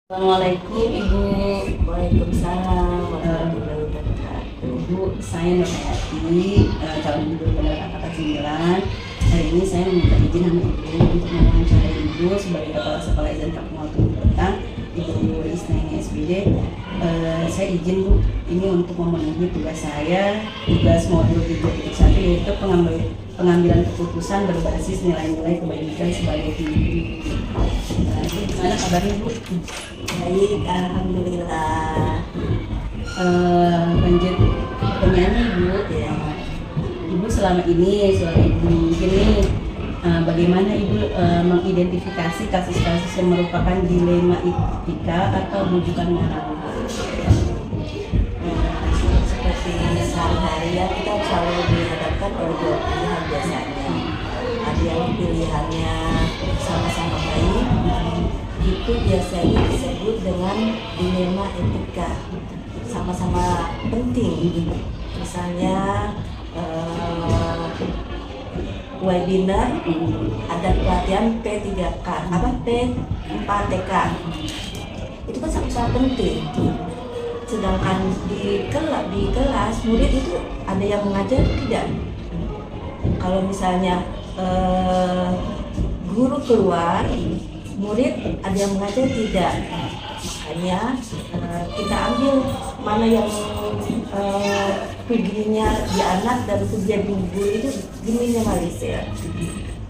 Assalamualaikum Ibu. Waalaikumsalam warahmatullahi wabarakatuh. Ibu, saya Nurhayati, calon guru benar angkatan 9. Hari ini saya meminta izin sama Ibu untuk mewawancarai Ibu sebagai Kepala Sekolah SD Kampung Altung Petang, Ibu Isnaini SPD. Saya izin Bu, ini untuk memenuhi tugas saya, tugas modul 3.1, yaitu pengambilan keputusan berbasis nilai-nilai kebajikan sebagai guru. Gimana kabarnya Bu? Baik, alhamdulillah. Lanjut pertanyaannya Ibu, Ya, Ibu selama Ibu mungkin nih, bagaimana Ibu mengidentifikasi kasus-kasus yang merupakan dilema etika atau rujukan moral? seperti sehari-hari ya kita selalu dihadapkan oleh dua pilihan biasanya. Ada yang pilihannya sama-sama baik, itu biasanya disebut dengan dilema etika, sama-sama penting. Misalnya webinar, ada pelatihan P3K, P4TK, itu kan sama-sama penting. Sedangkan di kelas murid itu ada yang mengajar tidak. Kalau misalnya guru keluar, murid ada yang mengajar tidak. Makanya kita ambil mana yang kerugiannya di anak dan kerugian di guru itu diminimalisir.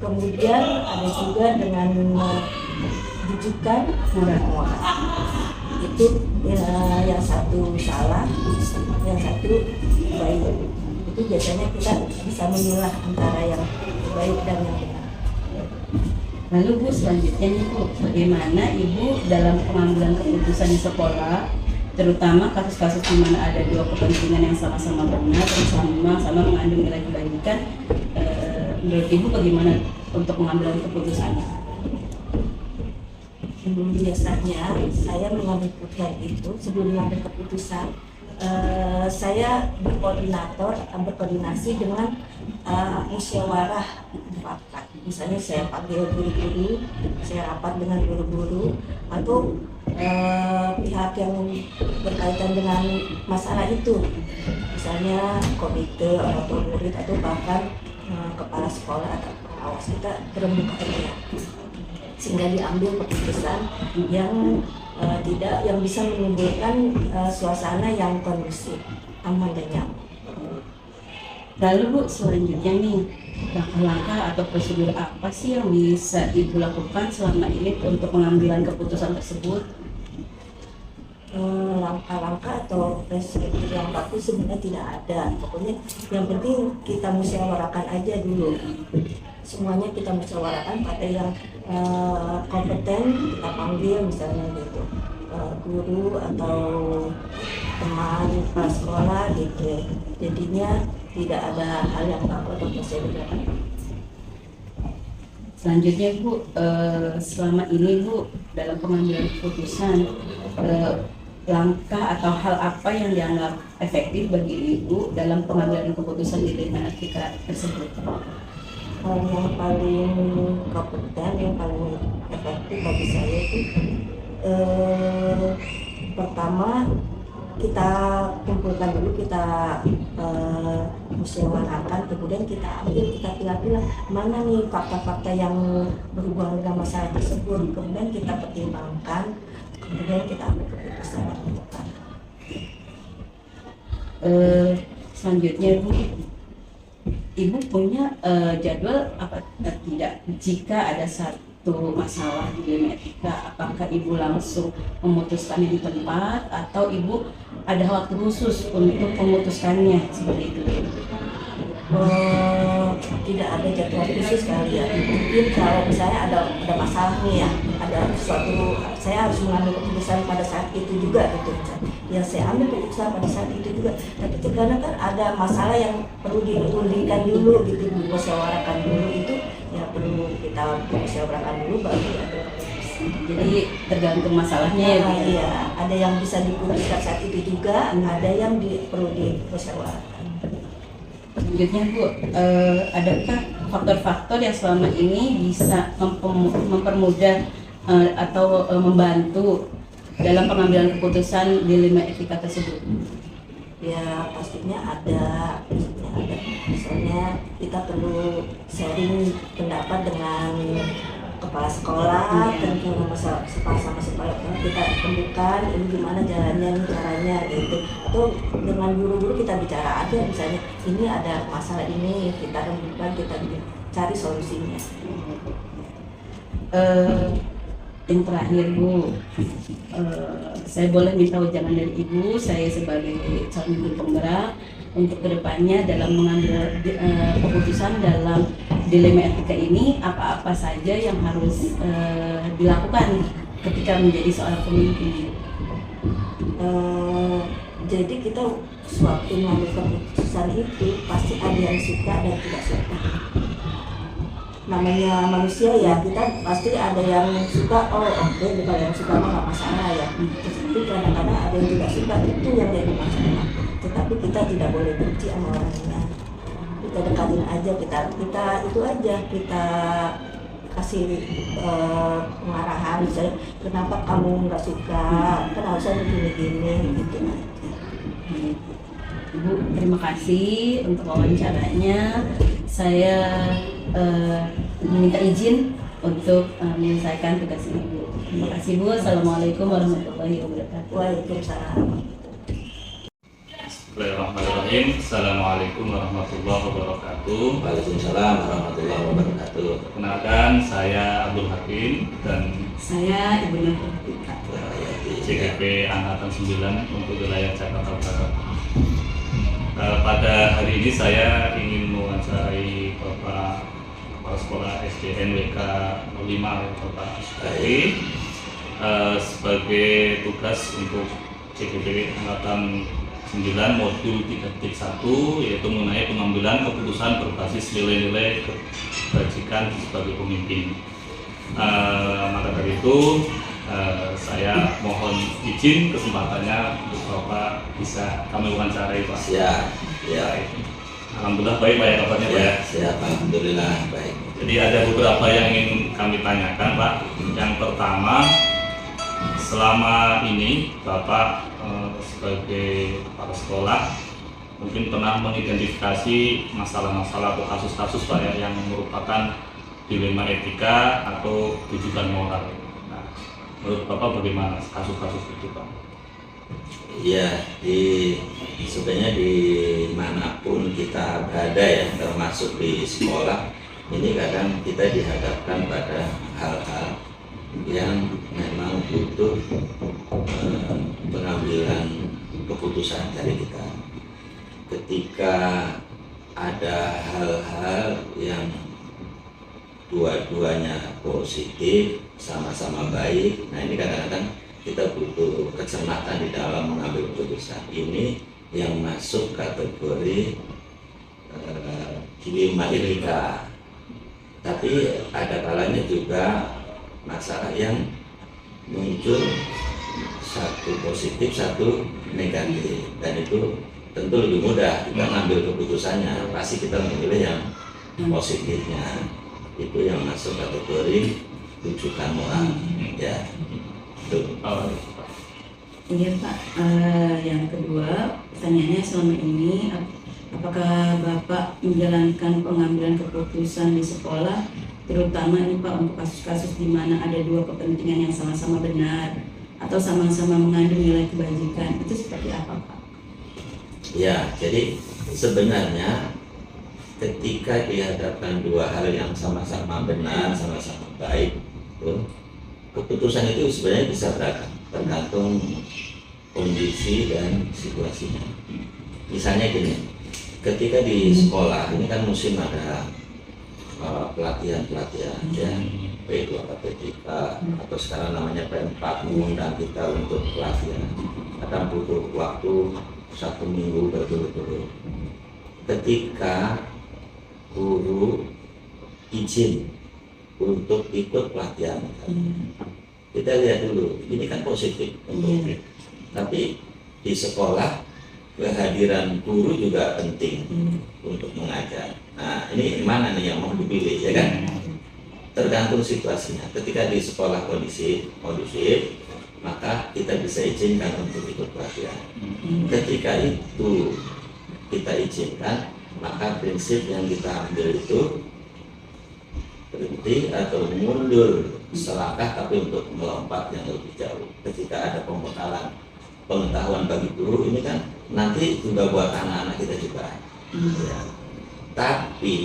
Kemudian ada juga dengan rujukan moral. Itu yang satu salah, yang satu baik. Itu biasanya kita bisa memilah antara yang baik dan yang benar. Lalu Bu, selanjutnya nih Bu, bagaimana Ibu dalam pengambilan keputusan di sekolah, terutama kasus-kasus di mana ada dua kepentingan yang sama-sama benar dan sama-sama mengandung nilai kebajikan, menurut Ibu bagaimana untuk pengambilan keputusannya? Biasanya saya mengambil keputusan itu sebelum mengambil keputusan, saya berkoordinasi dengan musyawarah mufakat. Misalnya saya panggil guru-guru, saya rapat dengan guru-guru atau pihak yang berkaitan dengan masalah itu, misalnya komite orang tua murid atau bahkan kepala sekolah atau pengawas. Kita berembuka ya, sehingga diambil keputusan yang yang bisa menimbulkan suasana yang kondusif, aman dan nyaman. Lalu Bu, selanjutnya nih, langkah-langkah atau prosedur apa sih yang bisa Ibu lakukan selama ini untuk pengambilan keputusan tersebut? Langkah-langkah atau prosedur yang baku sebenarnya tidak ada. Pokoknya yang penting kita musyawarahkan aja dulu. Semuanya kita musyawarahkan, pada yang kompeten kita panggil misalnya gitu, guru atau teman kepala sekolah gitu. Jadinya tidak ada hal yang baku atau prosedur. Selanjutnya Bu, selama ini Bu dalam pengambilan keputusan, langkah atau hal apa yang dianggap efektif bagi Ibu dalam pengambilan keputusan di dilema etika tersebut? Hal yang paling kompeten, yang paling efektif bagi saya itu pertama kita kumpulkan dulu, kita musyawarahkan, kemudian kita ambil, kita pilih-pilih mana nih fakta-fakta yang berhubungan dengan masalah tersebut, kemudian kita pertimbangkan, kemudian kita ambil keputusan. Selanjutnya Bu, Ibu punya jadwal apa tidak jika ada satu masalah di dilema etika, apakah Ibu langsung memutuskannya di tempat atau Ibu ada waktu khusus untuk memutuskannya seperti itu? Tidak ada jadwal khusus kali ya. Mungkin kalau misalnya ada masalah nih ya, ada suatu, saya harus mengambil keputusan pada saat itu juga gitu. Ya saya ambil keputusan pada saat itu juga. Tapi kadang kan ada masalah yang perlu diulikan dulu gitu, dimusyawarahkan dulu, itu ya perlu kita musyawarahkan dulu baru diambil keputusan. Jadi tergantung masalahnya ya Bu? Iya, ada yang bisa diputuskan saat itu juga, ada yang perlu dimusyawarahkan. Selanjutnya Bu, adakah faktor-faktor yang selama ini bisa mempermudah atau membantu dalam pengambilan keputusan dilema etika tersebut? Ya pastinya ada. Misalnya kita perlu sharing pendapat dengan kepala sekolah tentang masalah sama sekolah, kita temukan ini gimana jalannya, ini caranya gitu. Atau dengan guru-guru kita bicara aja, misalnya ini ada masalah ini, kita rembukan, kita cari solusinya. Yang terakhir Bu, saya boleh minta ujangan dari Ibu, saya sebagai calon guru penggerak untuk kedepannya dalam mengambil keputusan dalam dilema etika ini, apa-apa saja yang harus dilakukan ketika menjadi seorang pemimpin. Jadi kita sewaktu mengambil keputusan itu pasti ada yang suka dan tidak suka. Namanya manusia ya, kita pasti ada yang suka, oh oke, kalau yang suka mah nggak masalah ya. Tapi kadang-kadang ada yang tidak suka, itu yang jadi masalah. Tetapi kita tidak boleh benci sama orangnya. Kita dekatin aja, kita itu aja, kita kasih pengarahan, misalnya kenapa kamu nggak suka, kan harusnya gini-gini gitu aja. Ibu, terima kasih untuk wawancaranya. Saya meminta izin untuk menyelesaikan tugas ini, Bu. Terima kasih, Bu. Assalamualaikum warahmatullahi wabarakatuh. Waalaikumsalam. Bismillahirrahmanirrahim. Assalamualaikum warahmatullahi wabarakatuh. Waalaikumsalam warahmatullahi wabarakatuh. Perkenalkan, saya Abdul Hakim dan Saya Ibu Nurhayati, CGP Angkatan 9 untuk wilayah Jakarta Barat. Pada hari ini saya ingin mewawancarai Bapak Kepala Sekolah SDN WK 05 Bapak Sukari sebagai tugas untuk CGP Angkatan 9 modul 3.1, yaitu mengenai pengambilan keputusan berbasis nilai-nilai kebajikan sebagai pemimpin. Maka dari itu saya mohon izin kesempatannya untuk Bapak bisa kami wawancarai, Pak. Siap, ya. Alhamdulillah baik Pak ya kabarnya, Pak ya. Siap, alhamdulillah baik. Jadi ada beberapa yang ingin kami tanyakan, Pak. Yang pertama, selama ini Bapak sebagai kepala sekolah mungkin pernah mengidentifikasi masalah-masalah atau kasus-kasus Pak ya yang merupakan dilema etika atau tujuan moral. Nah, menurut Bapak bagaimana kasus-kasus itu, Pak? Iya, sebenarnya dimanapun kita berada ya, termasuk di sekolah, ini kadang kita dihadapkan pada hal-hal yang memang butuh pengambilan keputusan dari kita. Ketika ada hal-hal yang dua-duanya positif, sama-sama baik, nah ini kadang-kadang kita butuh kecermatan di dalam mengambil keputusan. Ini yang masuk kategori dilema etika. Tapi ada kalanya juga masalah yang muncul satu positif, satu negatif, dan itu tentu lebih mudah kita mengambil keputusannya. Pasti kita memilih yang positifnya. Itu yang masuk kategori rujukan moral, ya. Iya Pak, yang kedua pertanyaannya, selama ini apakah Bapak menjalankan pengambilan keputusan di sekolah, terutama ini Pak untuk kasus-kasus di mana ada dua kepentingan yang sama-sama benar atau sama-sama mengandung nilai kebajikan, itu seperti apa Pak? Ya, jadi sebenarnya ketika dihadapkan dua hal yang sama-sama benar, sama-sama baik, keputusan itu sebenarnya bisa beragam, tergantung kondisi dan situasinya. Misalnya gini, ketika di sekolah ini kan musim ada pelatihan-pelatihan ya, P2 atau P3 atau sekarang namanya P4, mengundang kita untuk pelatihan. Akan butuh waktu 1 minggu berturut-turut. Ketika guru izin untuk ikut pelatihan, kita lihat dulu, ini kan positif untuk tapi di sekolah kehadiran guru juga penting untuk mengajar. Nah, ini mana nih yang mau dipilih, ya kan? Tergantung situasinya. Ketika di sekolah kondusif, maka kita bisa izinkan untuk ikut pelatihan. Ketika itu kita izinkan, maka prinsip yang kita ambil itu berhenti atau mundur selangkah, tapi untuk melompat yang lebih jauh. Ketika ada pembekalan pengetahuan bagi guru, ini kan nanti juga buat anak-anak kita juga. Ya. Tapi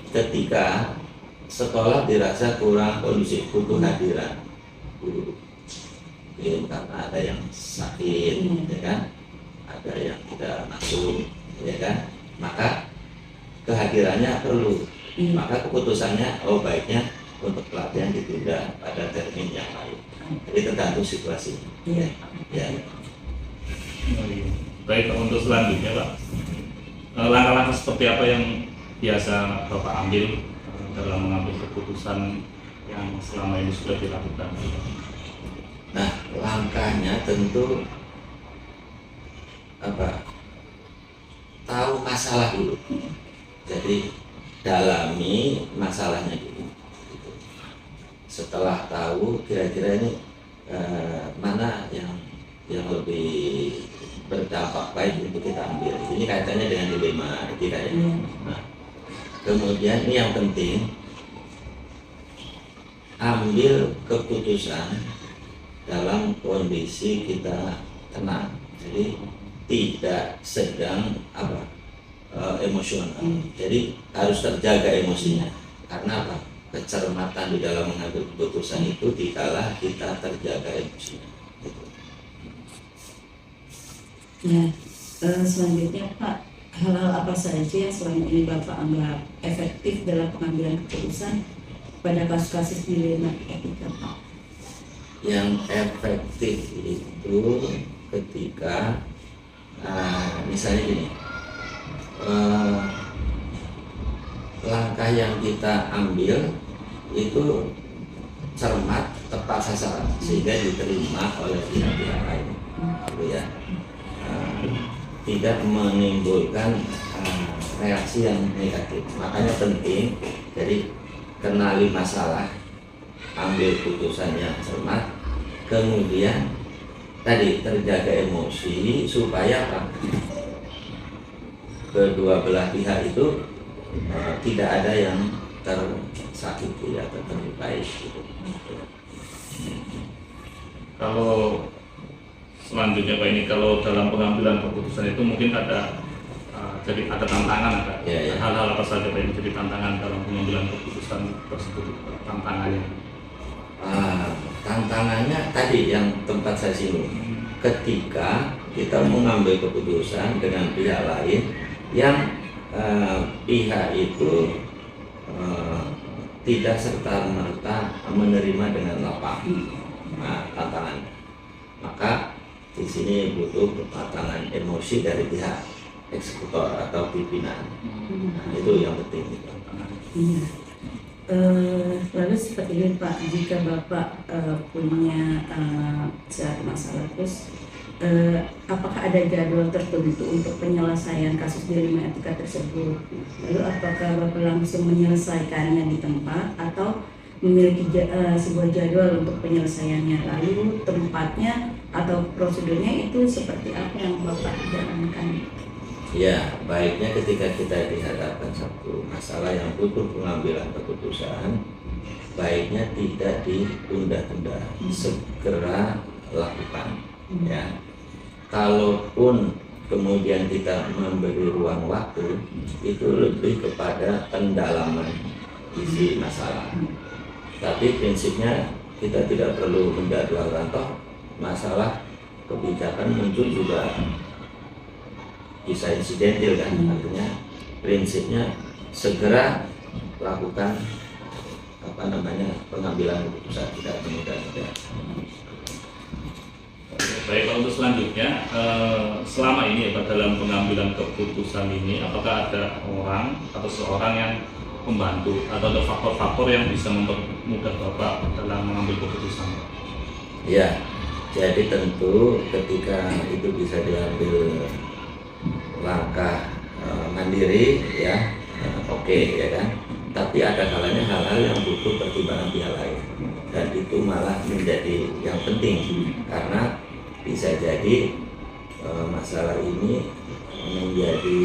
ketika sekolah dirasa kurang kondusif, butuh hadiran guru, karena ada yang sakit, ya kan, ada yang tidak masuk, ya kan, maka kehadirannya perlu. Maka keputusannya, baiknya untuk pelatihan ditunda pada termin yang lain. Jadi tergantung situasi. Ya. Baik, untuk selanjutnya Pak, langkah-langkah seperti apa yang biasa Bapak ambil dalam mengambil keputusan yang selama ini sudah dilakukan? Nah, langkahnya tentu tahu masalah dulu. Jadi dalami masalahnya dulu. Setelah tahu kira-kira ini mana yang lebih berdampak baik untuk kita ambil. Ini kaitannya dengan dilema etika ya. Nah, kemudian ini yang penting, ambil keputusan dalam kondisi kita tenang. Jadi tidak sedang emosional. Jadi harus terjaga emosinya. Karena apa? Kecermatan di dalam mengambil keputusan itu dikala kita terjaga emosinya. Ya, selanjutnya Pak, hal-hal apa saja yang selama ini Bapak anggap efektif dalam pengambilan keputusan pada kasus-kasus dilema etika Pak? Yang efektif itu ketika misalnya gini, langkah yang kita ambil itu cermat, tepat sasaran, sehingga diterima oleh pihak-pihak lain, gitu ya. Tidak menimbulkan reaksi yang negatif. Makanya penting, jadi kenali masalah, ambil putusan yang cermat, kemudian tadi terjaga emosi supaya apa? Kedua belah pihak itu tidak ada yang tersakiti atau terlukai. Gitu. Kalau selanjutnya Pak, ini kalau dalam pengambilan keputusan itu mungkin ada jadi ada tantangan Pak. Ya. Hal-hal apa saja Pak ini jadi tantangan dalam pengambilan keputusan tersebut, tantangannya? Tantangannya tadi yang tempat saya singgung, ketika kita mengambil keputusan dengan pihak lain yang pihak itu tidak serta-merta menerima dengan lapang. Nah, tantangannya, maka di sini butuh kematangan emosi dari pihak eksekutor atau pimpinan. Nah, itu yang penting. Iya. Lalu seperti ini Pak, jika Bapak punya suatu masalah terus, apakah ada jadwal tertentu untuk penyelesaian kasus dilema etika tersebut? Lalu apakah Bapak langsung menyelesaikannya di tempat atau memiliki sebuah jadwal untuk penyelesaiannya? Lalu tempatnya atau prosedurnya itu seperti apa yang Bapak jalankan? Ya, baiknya ketika kita dihadapkan satu masalah yang butuh pengambilan keputusan, baiknya tidak ditunda-tunda, segera lakukan. Ya, kalaupun kemudian kita memberi ruang waktu, itu lebih kepada pendalaman isi masalah. Tapi prinsipnya kita tidak perlu menjadwalkan, toh masalah kebijakan muncul juga bisa insidentil kan, artinya prinsipnya segera lakukan pengambilan keputusan, tidak menunda-nunda. Baik, untuk selanjutnya, selama ini Pak dalam pengambilan keputusan ini, apakah ada orang atau seorang yang membantu atau ada faktor-faktor yang bisa mempermudah Bapak dalam mengambil keputusan? Ya, jadi tentu ketika itu bisa diambil langkah mandiri ya, oke, ya kan. tapi ada kalanya hal-hal yang butuh pertimbangan pihak lain, dan itu malah menjadi yang penting karena bisa jadi masalah ini menjadi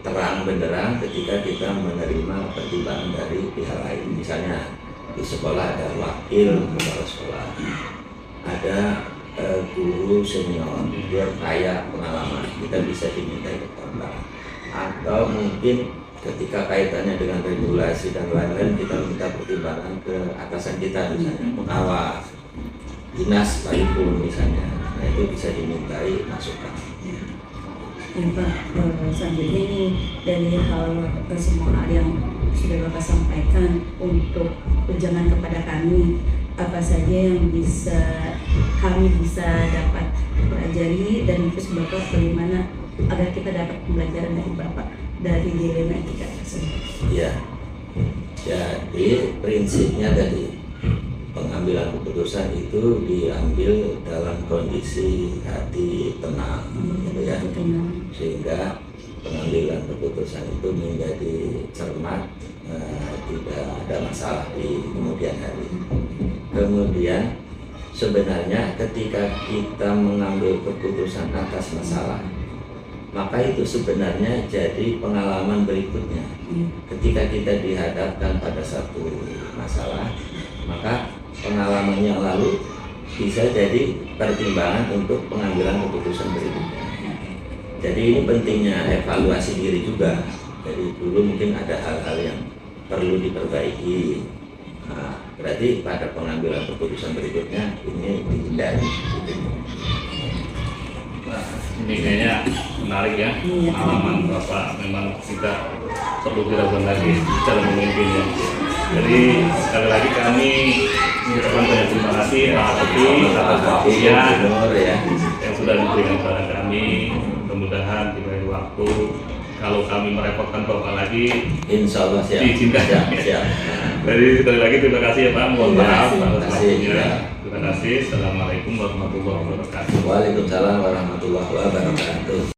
terang benderang ketika kita menerima pertimbangan dari pihak lain. Misalnya di sekolah ada wakil kepala sekolah, ada guru senior, dia kaya pengalaman, kita bisa dimintai keterangan. Atau mungkin ketika kaitannya dengan regulasi dan lain-lain, kita minta pertimbangan ke atasan kita, misalnya pengawas, dinas sekalipun misalnya. Nah itu bisa dimintai masukan. Ya Pak, selanjutnya ini dari semua hal yang sudah Bapak sampaikan untuk ujangan kepada kami, apa saja yang kami bisa dapat pelajari, dan terus Bapak bagaimana agar kita dapat pembelajaran dari Bapak dari dilema etika tersebut. Ya, jadi prinsipnya tadi pengambilan keputusan itu diambil dalam kondisi hati tenang, gitu ya, sehingga pengambilan keputusan itu menjadi cermat, tidak ada masalah di kemudian hari. Kemudian sebenarnya ketika kita mengambil keputusan atas masalah, maka itu sebenarnya jadi pengalaman berikutnya. Ketika kita dihadapkan pada satu masalah, maka pengalaman yang lalu bisa jadi pertimbangan untuk pengambilan keputusan berikutnya. Jadi ini pentingnya evaluasi diri juga. Jadi dulu mungkin ada hal-hal yang perlu diperbaiki. Nah, berarti pada pengambilan keputusan berikutnya ini dihindari. Nah, ini kayaknya menarik ya, pengalaman Bapak memang kita perlu diragukan lagi cara memimpinnya. Jadi sekali lagi kami mengucapkan banyak terima kasih atas waktunya yang sudah diberikan kepada kami. Mudah-mudahan di lain waktu kalau kami merepotkan Bapak lagi, insya Allah siap. Diizinkan. Siap. Jadi sekali lagi terima kasih ya Pak. Mohon maaf atas waktunya. Ya. Terima kasih. Assalamualaikum warahmatullahi wabarakatuh. Waalaikumsalam warahmatullahi wabarakatuh.